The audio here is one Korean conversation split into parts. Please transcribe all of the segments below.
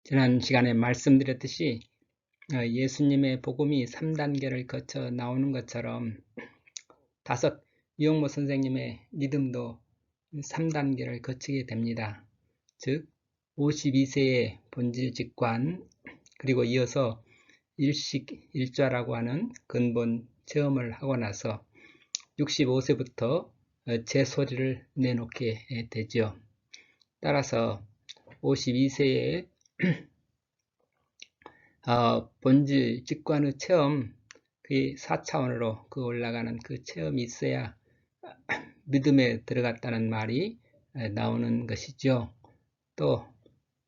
지난 시간에 말씀드렸듯이 예수님의 복음이 3단계를 거쳐 나오는 것처럼 이용모 선생님의 믿음도 3단계를 거치게 됩니다. 즉 52세의 본질 직관, 그리고 이어서 일식일좌라고 하는 근본 체험을 하고 나서 65세부터 제 소리를 내놓게 되죠. 따라서 52세의 본질 직관의 체험, 그 4차원으로 올라가는 그 체험이 있어야 믿음에 들어갔다는 말이 나오는 것이죠. 또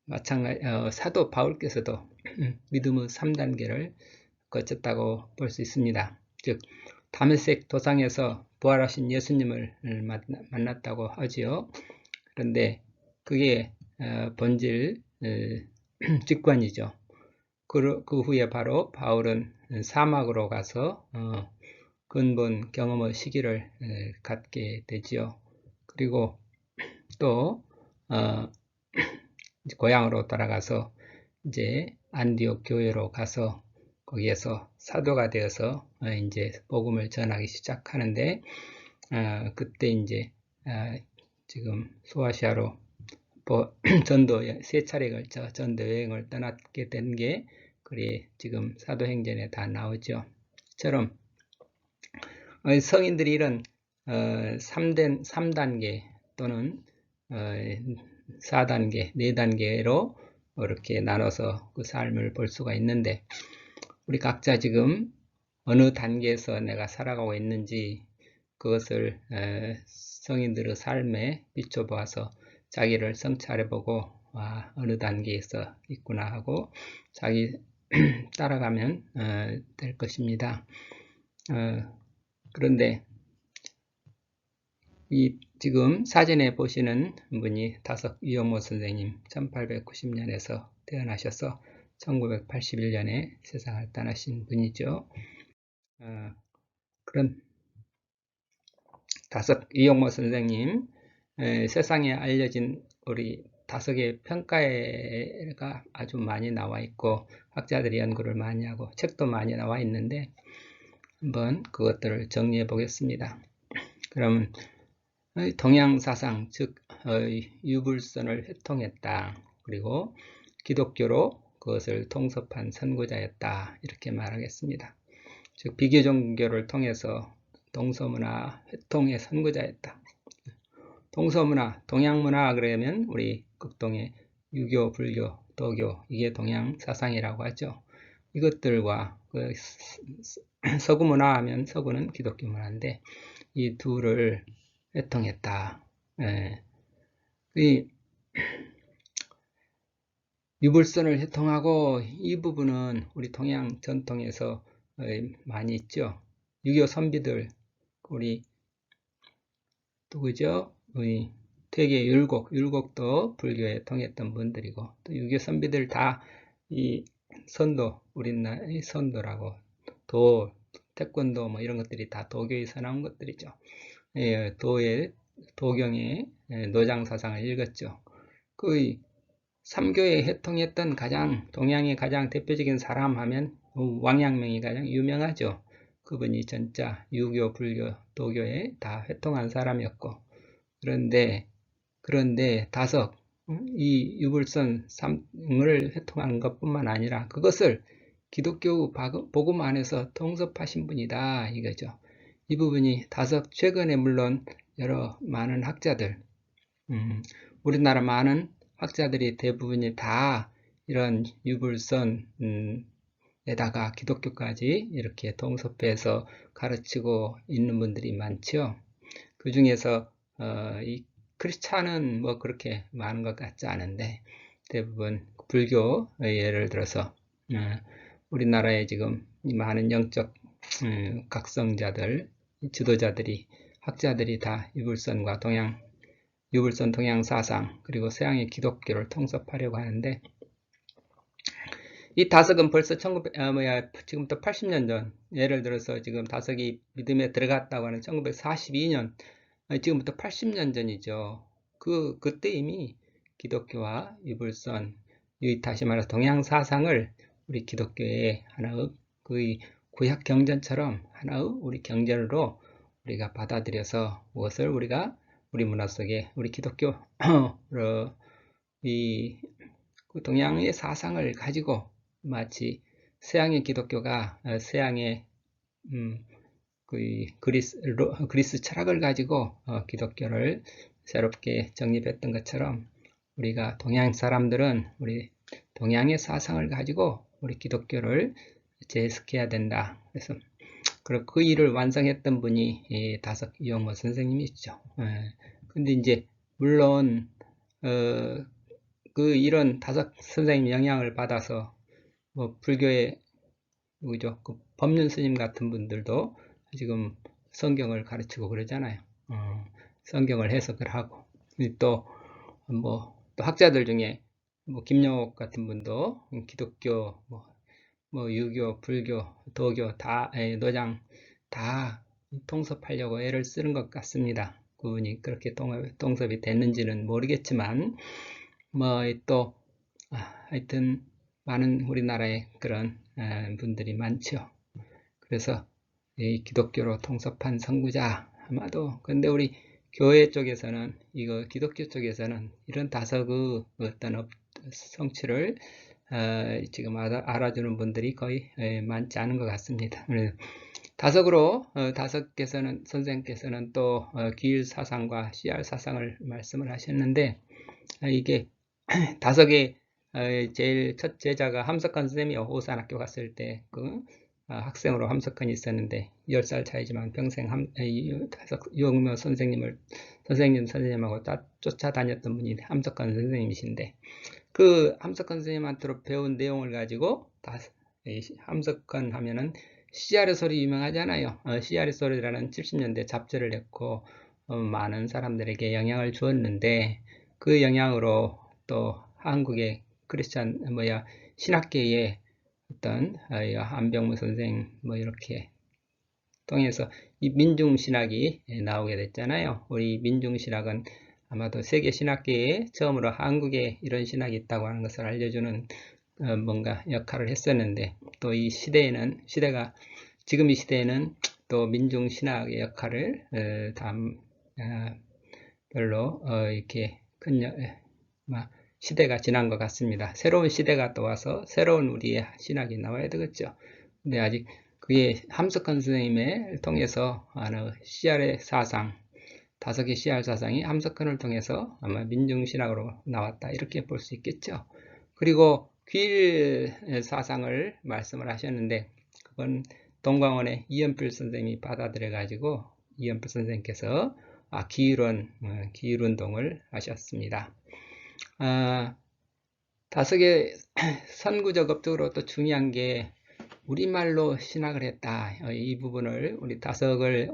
마찬가지 사도 바울께서도 믿음의 3단계를 거쳤다고 볼 수 있습니다. 즉 다메섹 도상에서 부활하신 예수님을 만났다고 하지요. 그런데 그게 본질 직관이죠. 그 후에 바로 바울은 사막으로 가서 근본 경험의 시기를 갖게 되지요. 그리고 또 고향으로 돌아가서 이제 안디옥 교회로 가서 거기에서 사도가 되어서 이제 복음을 전하기 시작하는데, 그때 이제 지금 소아시아로 전도 3차례에 걸쳐 전도 여행을 떠났게 된 게 그리 지금 사도행전에 다 나오죠. 처럼 성인들이 이런 3단계 또는 4단계, 4단계로 이렇게 나눠서 그 삶을 볼 수가 있는데, 우리 각자 지금 어느 단계에서 내가 살아가고 있는지 그것을 성인들의 삶에 비춰보아서 자기를 성찰해보고 어느 단계에서 있구나 하고 자기 따라가면 될 것입니다. 그런데 이 지금 사진에 보시는 분이 이용모 선생님, 1890년에서 태어나셔서 1981년에 세상을 떠나신 분이죠. 그런 이용모 선생님, 세상에 알려진 우리 다섯의 평가회가 아주 많이 나와 있고 학자들이 연구를 많이 하고 책도 많이 나와 있는데, 한번 그것들을 정리해 보겠습니다. 그러면 동양사상, 즉 유불선을 회통했다. 그리고 기독교로 그것을 통섭한 선구자였다. 이렇게 말하겠습니다. 즉 비교종교를 통해서 동서문화 회통의 선구자였다. 동서문화, 동양문화 그러면 우리 극동의 유교, 불교, 도교, 이게 동양사상이라고 하죠. 이것들과 서구문화 하면 서구는 기독교 문화인데 이 둘을 회통했다. 이 유불선을 회통하고 이 부분은 우리 동양 전통에서 많이 있죠. 유교 선비들, 우리 누구죠? 우리 퇴계 율곡도 불교에 통했던 분들이고, 또 유교 선비들 다 이 선도, 우리나라의 선도라고, 태권도 뭐 이런 것들이 다 도교에서 나온 것들이죠. 도경의 노장사상을 읽었죠. 그 삼교에 해통했던 동양의 가장 대표적인 사람 하면 왕양명이 가장 유명하죠. 그분이 전자 유교, 불교, 도교에 다 회통한 사람이었고, 그런데 이 유불선 3을 회통한 것뿐만 아니라 그것을 기독교 복음 안에서 통섭하신 분이다 이거죠. 이 부분이 최근에 물론 많은 학자들, 우리나라 많은 학자들이 대부분이 다 이런 유불선에다가 기독교까지 이렇게 통섭해서 가르치고 있는 분들이 많죠. 그 중에서 이 크리스찬은 뭐 그렇게 많은 것 같지 않은데 대부분 불교, 예를 들어서 우리나라에 지금 많은 영적 각성자들, 지도자들이, 학자들이 다 유불선 동양 사상, 그리고 서양의 기독교를 통섭하려고 하는데, 이 다섯은 벌써 지금부터 80년 전, 예를 들어서 지금 다섯이 믿음에 들어갔다고 하는 1942년, 지금부터 80년 전이죠. 그때 이미 기독교와 유불선, 다시 말해서 동양 사상을 우리 기독교의 하나의 그 구약 경전처럼 하나의 우리 경전으로 우리가 받아들여서 무엇을 우리가 우리 문화 속에 우리 기독교 이 동양의 사상을 가지고 마치 서양의 기독교가 서양의 그 그리스 철학을 가지고 기독교를 새롭게 정립했던 것처럼 우리가 동양 사람들은 우리 동양의 사상을 가지고 우리 기독교를 재해석해야 된다. 그래서 그 일을 완성했던 분이 다섯 이용호 선생님이죠. 근데 이제 물론 그 이런 다섯 선생님 영향을 받아서 뭐 불교의 누구죠? 그 법륜 스님 같은 분들도 지금 성경을 가르치고 그러잖아요. 성경을 해석을 하고 또 또 학자들 중에 뭐 김영옥 같은 분도 기독교 뭐 유교, 불교, 도교 다 노장 다 통섭하려고 애를 쓰는 것 같습니다. 그분이 그렇게 통섭이 됐는지는 모르겠지만 뭐 또 하여튼 많은 우리나라에 그런 분들이 많죠. 그래서 이 기독교로 통섭한 선구자 아마도 근데 우리 교회 쪽에서는 이거 기독교 쪽에서는 이런 다석의 어떤 성취를 지금 알아주는 분들이 거의 많지 않은 것 같습니다. 다석으로 다석께서는 선생님께서는 또 기일 사상과 CR 사상을 말씀을 하셨는데 이게 다석의 제일 첫 제자가 함석헌 선생님이 오산학교 갔을 때 그 학생으로 함석헌이 있었는데 10살 차이지만 평생 유흥묘 선생님하고 쫓아다녔던 분이 함석헌 선생님이신데 그 함석헌 선생님한테 배운 내용을 가지고 함석헌 하면은 씨알의 소리 유명하잖아요. 씨알의 소리라는 70년대 잡지를 냈고 많은 사람들에게 영향을 주었는데 그 영향으로 또 한국의 크리스찬 신학계의 어떤 안병무 선생 뭐 이렇게 통해서 이 민중신학이 나오게 됐잖아요. 우리 민중신학은 아마도 세계 신학계에 처음으로 한국에 이런 신학이 있다고 하는 것을 알려주는 뭔가 역할을 했었는데 또 이 시대에는 지금 이 시대에는 또 민중신학의 역할을 별로 이렇게 큰 시대가 지난 것 같습니다. 새로운 시대가 또 와서 새로운 우리의 신학이 나와야 되겠죠. 근데 아직 그게 함석헌 선생님을 통해서 CR의 사상, 다섯의 CR 사상이 함석헌을 통해서 아마 민중신학으로 나왔다 이렇게 볼 수 있겠죠. 그리고 귀일 사상을 말씀을 하셨는데 그건 동광원의 이연필 선생님이 받아들여 가지고 이연필 선생님께서 기일운동을 하셨습니다. 다섯의 선구적업적으로 또 중요한 게 우리말로 신학을 했다. 이 부분을 우리 다석을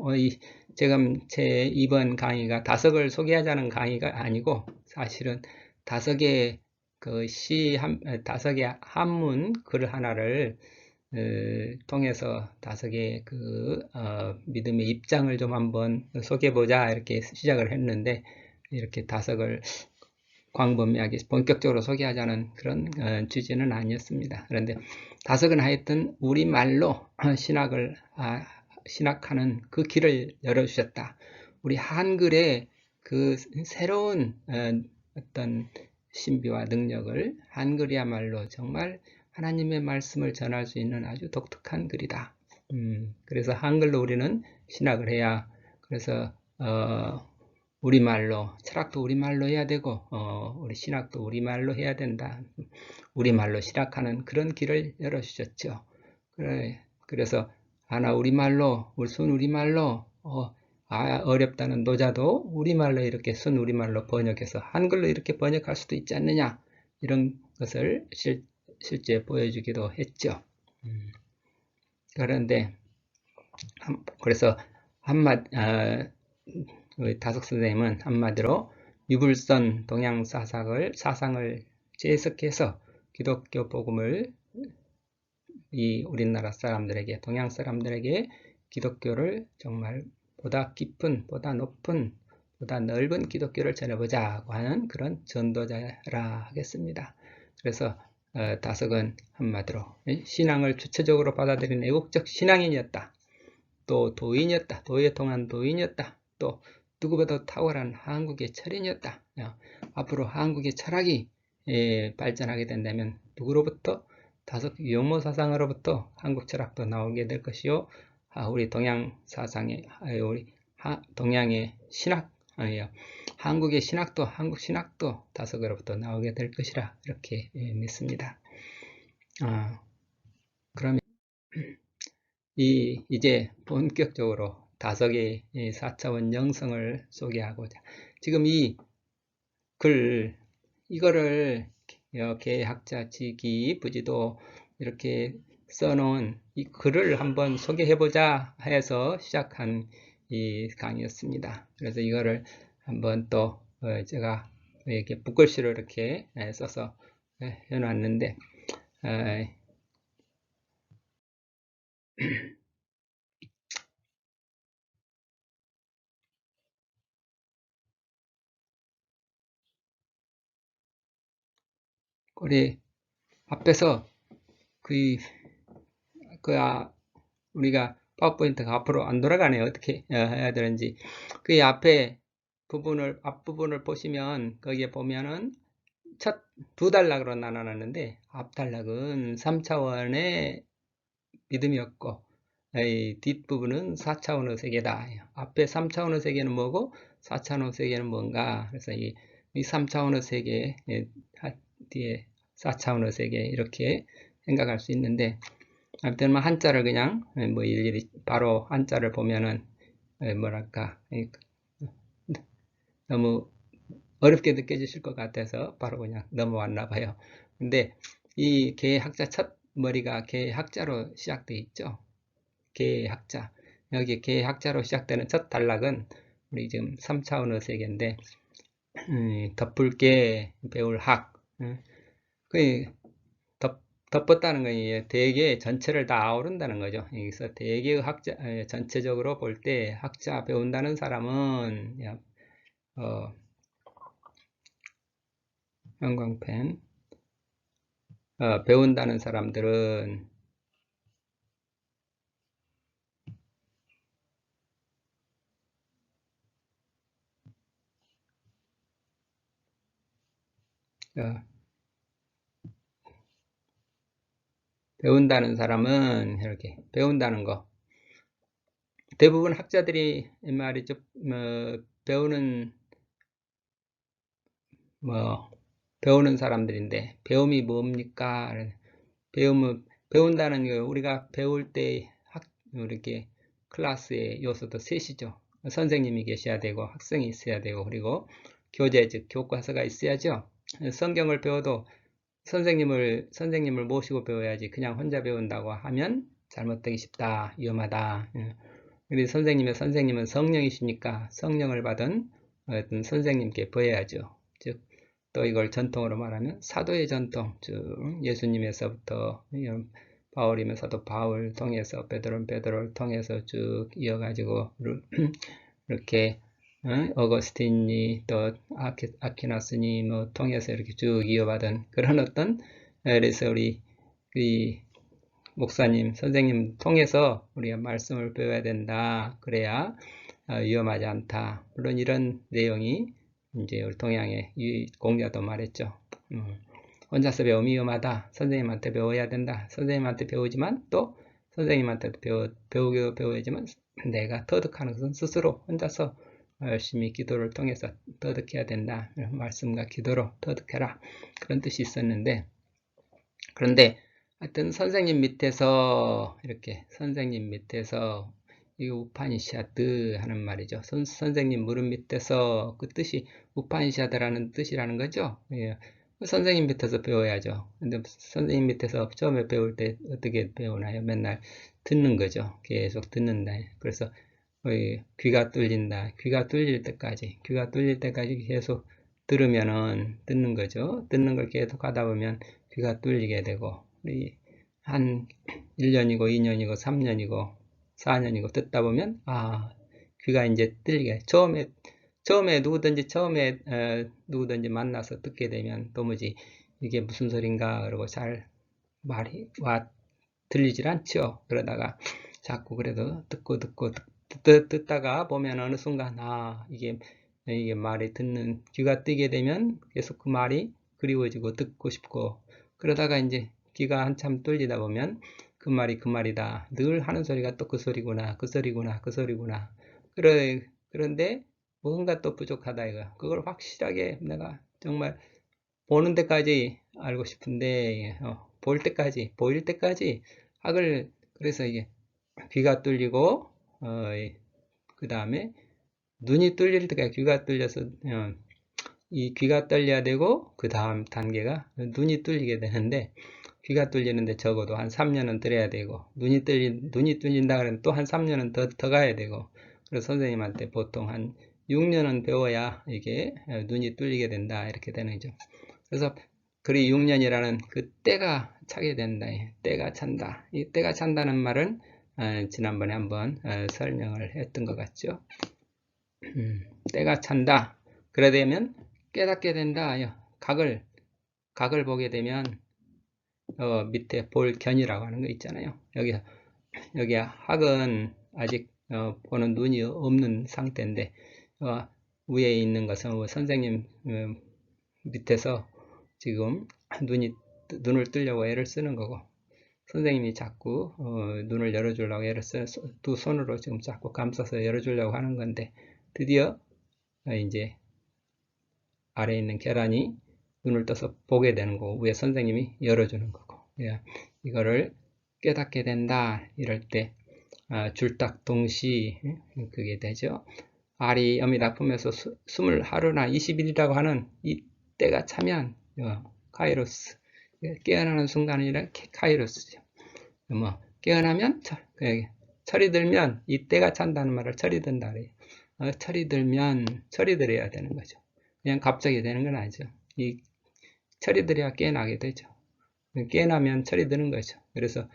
지금 제 이번 강의가 다석을 소개하자는 강의가 아니고 사실은 다석의 다석의 한문 글 하나를 통해서 다석의 믿음의 입장을 좀 한번 소개해보자 이렇게 시작을 했는데 이렇게 다석을 광범위하게 본격적으로 소개하자는 그런 취지는 아니었습니다. 그런데 다석은 하여튼 우리말로 신학하는 그 길을 열어주셨다. 우리 한글의 그 새로운 어떤 신비와 능력을 한글이야말로 정말 하나님의 말씀을 전할 수 있는 아주 독특한 글이다. 그래서 한글로 우리는 신학을 해야 그래서 우리말로 철학도 우리말로 해야 되고 우리 신학도 우리말로 해야 된다. 우리말로 신학하는 그런 길을 열어주셨죠. 그래서 우리말로 순 우리말로 어렵다는 노자도 우리말로 이렇게 순 우리말로 번역해서 한글로 이렇게 번역할 수도 있지 않느냐 이런 것을 실제 보여주기도 했죠. 그런데 그래서 다석 선생님은 한마디로 유불선 동양 사상을 재해석해서 기독교 복음을 우리나라 사람들에게 동양 사람들에게 기독교를 정말 보다 깊은 보다 높은 보다 넓은 기독교를 전해보자고 하는 그런 전도자라 하겠습니다. 그래서 다석은 한마디로 신앙을 주체적으로 받아들인 애국적 신앙인이었다. 또 도인이었다. 도에 통한 도인이었다. 또 누구보다 탁월한 한국의 철인이었다. 앞으로 한국의 철학이 발전하게 된다면 누구로부터? 다석 유영모 사상으로부터 한국 철학도 나오게 될 것이요. 우리 동양 사상의 우리 동양의 신학 한국의 신학도 한국 신학도 다석으로부터 나오게 될 것이라 이렇게 믿습니다. 그러면 이제 본격적으로 다석의 4차원 영성을 소개하고자 지금 이 글 이거를 개학자 지기 부지도 이렇게 써놓은 이 글을 한번 소개해보자 해서 시작한 이 강의였습니다. 그래서 이거를 한번 또 제가 이렇게 붓글씨로 이렇게 써서 해놨는데 우리 앞에서 우리가 파워포인트가 앞으로 안 돌아가네요. 어떻게 해야 되는지. 그 앞부분을 보시면 거기에 보면은 첫 두 단락으로 나눠놨는데 앞 단락은 3차원의 믿음이었고 뒷부분은 4차원의 세계다. 앞에 3차원의 세계는 뭐고 4차원의 세계는 뭔가. 그래서 이 3차원의 세계 뒤에 4차원의 세계 이렇게 생각할 수 있는데 아무튼 한자를 그냥 일일이 바로 한자를 보면은 뭐랄까 너무 어렵게 느껴지실 것 같아서 바로 그냥 넘어왔나 봐요. 근데 이 개학자 첫 머리가 개학자로 시작되어 있죠. 개학자. 여기 개학자로 시작되는 첫 단락은 우리 지금 3차원의 세계인데 덮을게 배울 학. 덮었다는 건 대개 전체를 다 아우른다는 거죠. 여기서 대개의 학자, 전체적으로 볼 때 학자 배운다는 사람은 형광펜 배운다는 사람들은 배운다는 사람은 이렇게 배운다는 거 대부분 학자들이 말이죠. 배우는 사람들인데 배움이 뭡니까? 배운다는 게 우리가 배울 때 이렇게 클래스의 요소도 셋이죠. 선생님이 계셔야 되고 학생이 있어야 되고 그리고 교재 즉 교과서가 있어야죠. 성경을 배워도 선생님을 모시고 배워야지 그냥 혼자 배운다고 하면 잘못되기 쉽다, 위험하다. 우리 선생님은 성령이시니까 성령을 받은 어떤 선생님께 배워야죠. 즉 또 이걸 전통으로 말하면 사도의 전통, 즉 예수님에서부터 바울이면 사도 바울 통해서 베드로를 통해서 쭉 이어가지고 이렇게 어거스틴이 또 아퀴나스니 뭐 통해서 이렇게 쭉 이어받은 그런 어떤 그래서 우리 목사님, 선생님 통해서 우리가 말씀을 배워야 된다. 그래야 위험하지 않다. 물론 이런 내용이 이제 우리 동양의 공자도 말했죠. 혼자서 배움이 위험하다. 선생님한테 배워야 된다. 선생님한테 배우지만 또 선생님한테도 배워야지만 내가 터득하는 것은 스스로 혼자서 열심히 기도를 통해서 터득해야 된다. 말씀과 기도로 터득해라. 그런 뜻이 있었는데 그런데 하여튼 선생님 밑에서 이 우파니샤드 하는 말이죠. 선생님 무릎 밑에서 그 뜻이 우파니샤드라는 뜻이라는 거죠. 예. 선생님 밑에서 배워야죠. 근데 선생님 밑에서 처음에 배울 때 어떻게 배우나요? 맨날 듣는 거죠. 계속 듣는다. 그래서 귀가 뚫린다. 귀가 뚫릴 때까지 계속 들으면은 듣는 거죠. 듣는 걸 계속 하다 보면 귀가 뚫리게 되고 한 1년이고 2년이고 3년이고 4년이고 듣다 보면 귀가 이제 뚫리게 처음에 누구든지 만나서 듣게 되면 도무지 이게 무슨 소린가 그러고 잘 말이 들리질 않죠. 그러다가 자꾸 그래도 듣다가 보면 어느 순간 이게 말이 듣는 귀가 뜨게 되면 계속 그 말이 그리워지고 듣고 싶고, 그러다가 이제 귀가 한참 뚫리다 보면 그 말이 그 말이다. 늘 하는 소리가 또 그 소리구나, 그 소리구나, 그 소리구나. 그런데 뭔가 또 부족하다 이거. 그걸 확실하게 내가 정말 보는 데까지 알고 싶은데, 보일 때까지 그래서 이게 귀가 뚫리고, 그 다음에 눈이 뚫릴 때까지 귀가 뚫려서, 이 귀가 뚫려야 되고, 그 다음 단계가 눈이 뚫리게 되는데, 귀가 뚫리는데 적어도 한 3년은 들어야 되고, 눈이 뚫린다 그러면 또 한 3년은 더 가야 되고, 그래서 선생님한테 보통 한 6년은 배워야 이게 눈이 뚫리게 된다, 이렇게 되는 거죠. 그래서 그리 6년이라는 그 때가 차게 된다. 때가 찬다. 이 때가 찬다는 말은 지난번에 한번 설명을 했던 것 같죠. 때가 찬다. 그래 되면 깨닫게 된다. 각을 보게 되면 밑에 볼견이라고 하는 거 있잖아요. 여기 학은 아직 보는 눈이 없는 상태인데, 위에 있는 것은 선생님 밑에서 지금 눈을 뜨려고 애를 쓰는 거고, 선생님이 자꾸 눈을 열어주려고 애를 두 손으로 지금 자꾸 감싸서 열어주려고 하는 건데, 드디어 이제 아래에 있는 계란이 눈을 떠서 보게 되는 거고, 위에 선생님이 열어주는 거고, 이거를 깨닫게 된다 이럴 때 줄딱동시 그게 되죠. 알이 엄이 납품해서 숨을 하루나 20일이라고 하는 이 때가 차면 카이로스, 깨어나는 순간이라 카이로스죠. 깨어나면 철이 들면, 이 때가 찬다는 말을 철이 든다 그래요. 철이 들면 철이 들어야 되는 거죠. 그냥 갑자기 되는 건 아니죠. 이 철이 들어야 깨어나게 되죠. 깨어나면 철이 드는 거죠. 그래서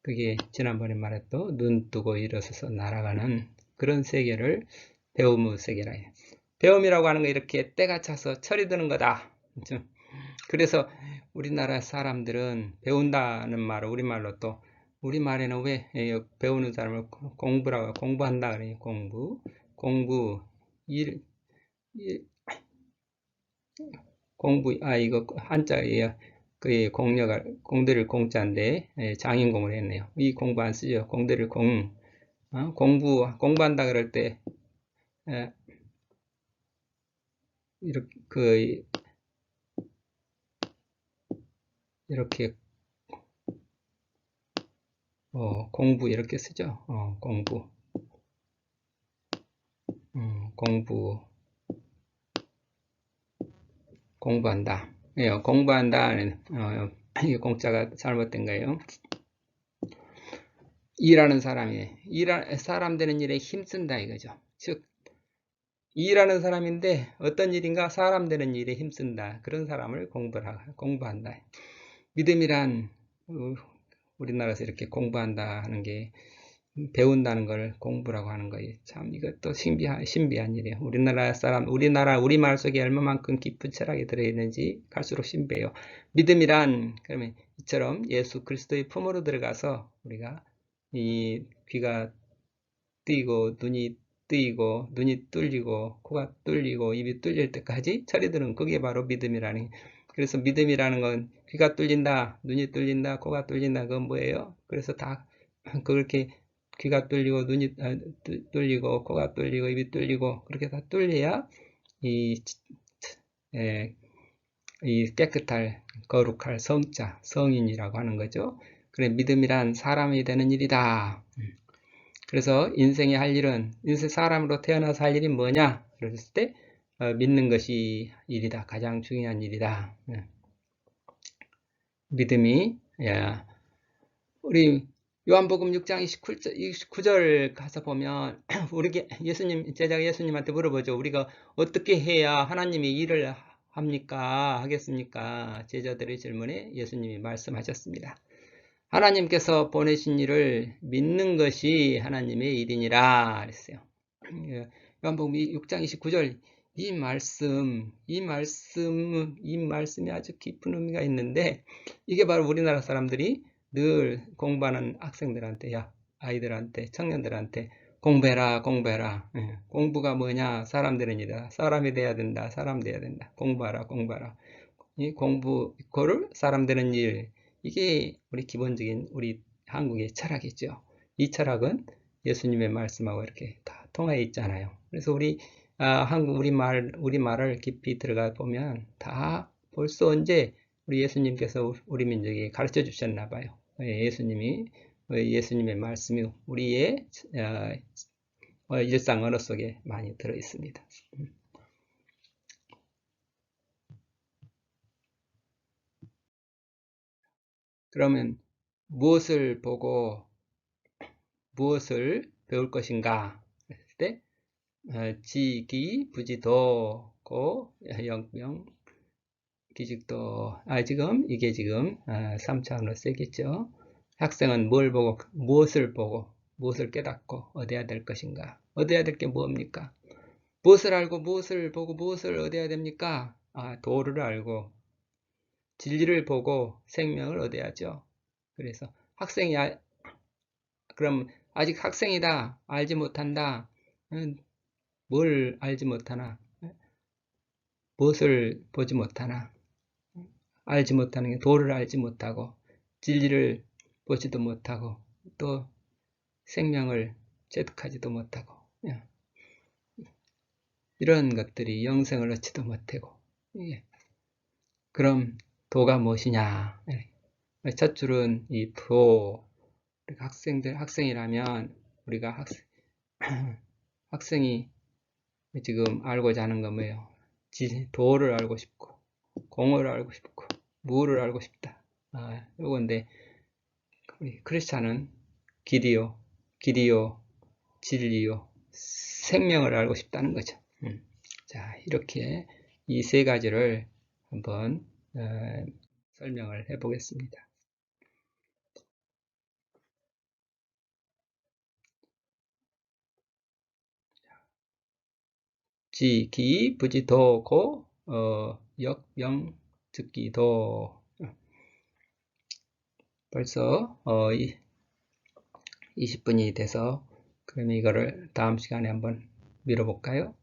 그게 지난번에 말했던 눈 뜨고 일어서서 날아가는 그런 세계를 배움의 세계라 해요. 배움이라고 하는 거 이렇게 때가 차서 철이 드는 거다. 그렇죠? 그래서 우리나라 사람들은 배운다는 말을 우리말로 또, 우리말에는 왜 배우는 사람을 공부한다 그래요. 이거 한자예요. 그 공들을 공자인데 장인공을 했네요. 이 공부 안 쓰죠. 공들을 공부한다 그럴 때 이렇게 공부 이렇게 쓰죠. 공부한다. 공부한다. 이게 공자가 잘못된 거예요. 일하는 사람 되는 일에 힘쓴다 이거죠. 즉, 일하는 사람인데 어떤 일인가 사람 되는 일에 힘쓴다. 그런 사람을 공부한다. 믿음이란 우리나라에서 이렇게 공부한다 하는 게, 배운다는 걸 공부라고 하는 거예요. 참 이것도 신비한 일이에요. 우리말 속에 얼마만큼 깊은 철학이 들어있는지 갈수록 신비해요. 믿음이란 그러면 이처럼 예수 그리스도의 품으로 들어가서 우리가 이 귀가 뜨이고 눈이 뚫리고 코가 뚫리고 입이 뚫릴 때까지 철이 드는, 그게 바로 믿음이라는. 그래서 믿음이라는 건 귀가 뚫린다, 눈이 뚫린다, 코가 뚫린다, 그건 뭐예요? 그래서 다 그렇게 귀가 뚫리고 눈이 뚫리고 코가 뚫리고 입이 뚫리고 그렇게 다 뚫려야 이 깨끗할 거룩할 성인이라고 하는 거죠. 그래, 믿음이란 사람이 되는 일이다. 그래서 인생에 할 일은, 사람으로 태어나서 할 일이 뭐냐? 그랬을 때 믿는 것이 일이다. 가장 중요한 일이다. 믿음이, 우리 요한복음 6장 29절 가서 보면 우리 제자가 예수님한테 물어보죠. 우리가 어떻게 해야 하나님이 일을 하겠습니까? 제자들의 질문에 예수님이 말씀하셨습니다. 하나님께서 보내신 일을 믿는 것이 하나님의 일이니라 그랬어요. 요한복음 6장 29절 이 말씀이 아주 깊은 의미가 있는데, 이게 바로 우리나라 사람들이 늘 공부하는 학생들한테, 아이들한테, 청년들한테, 공부해라, 공부해라. 예, 공부가 뭐냐? 사람 되는 일이다. 사람이 돼야 된다. 사람 돼야 된다. 공부하라, 공부하라. 이 공부, 그거를 사람 되는 일. 이게 우리 기본적인 우리 한국의 철학이죠. 이 철학은 예수님의 말씀하고 이렇게 다 통해 있잖아요. 그래서 한국 우리말을 깊이 들어가 보면 다 벌써 언제 우리 예수님께서 우리 민족에 가르쳐 주셨나 봐요. 예수님의 말씀이 우리의 일상 언어 속에 많이 들어 있습니다. 그러면 무엇을 보고 무엇을 배울 것인가 했을 때 지기 부지도 영영 기직도 이게 지금 3차원으로 쓰겠죠. 학생은 뭘 보고 무엇을 깨닫고 얻어야 될 것인가. 얻어야 될 게 뭡니까? 무엇을 알고 무엇을 보고 무엇을 얻어야 됩니까? 도를 알고 진리를 보고 생명을 얻어야죠. 그래서 그럼 아직 학생이다. 알지 못한다. 뭘 알지 못하나? 무엇을 보지 못하나? 알지 못하는 게 도를 알지 못하고 진리를 보지도 못하고 또 생명을 체득하지도 못하고 이런 것들이 영생을 얻지도 못하고 그럼 도가 무엇이냐? 첫 줄은 이 도, 학생이라면 우리가 학생이 지금 알고자 하는 건 뭐예요? 도를 알고 싶고 공을 알고 싶고 무를 알고 싶다. 요건데 우리 크리스찬은 길이요, 진리요, 생명을 알고 싶다는 거죠. 자, 이렇게 이 세 가지를 한번 설명을 해 보겠습니다. 지, 기, 부지, 도, 고, 역, 영, 즉기, 도. 벌써 20분이 돼서 그럼 이거를 다음 시간에 한번 미뤄볼까요?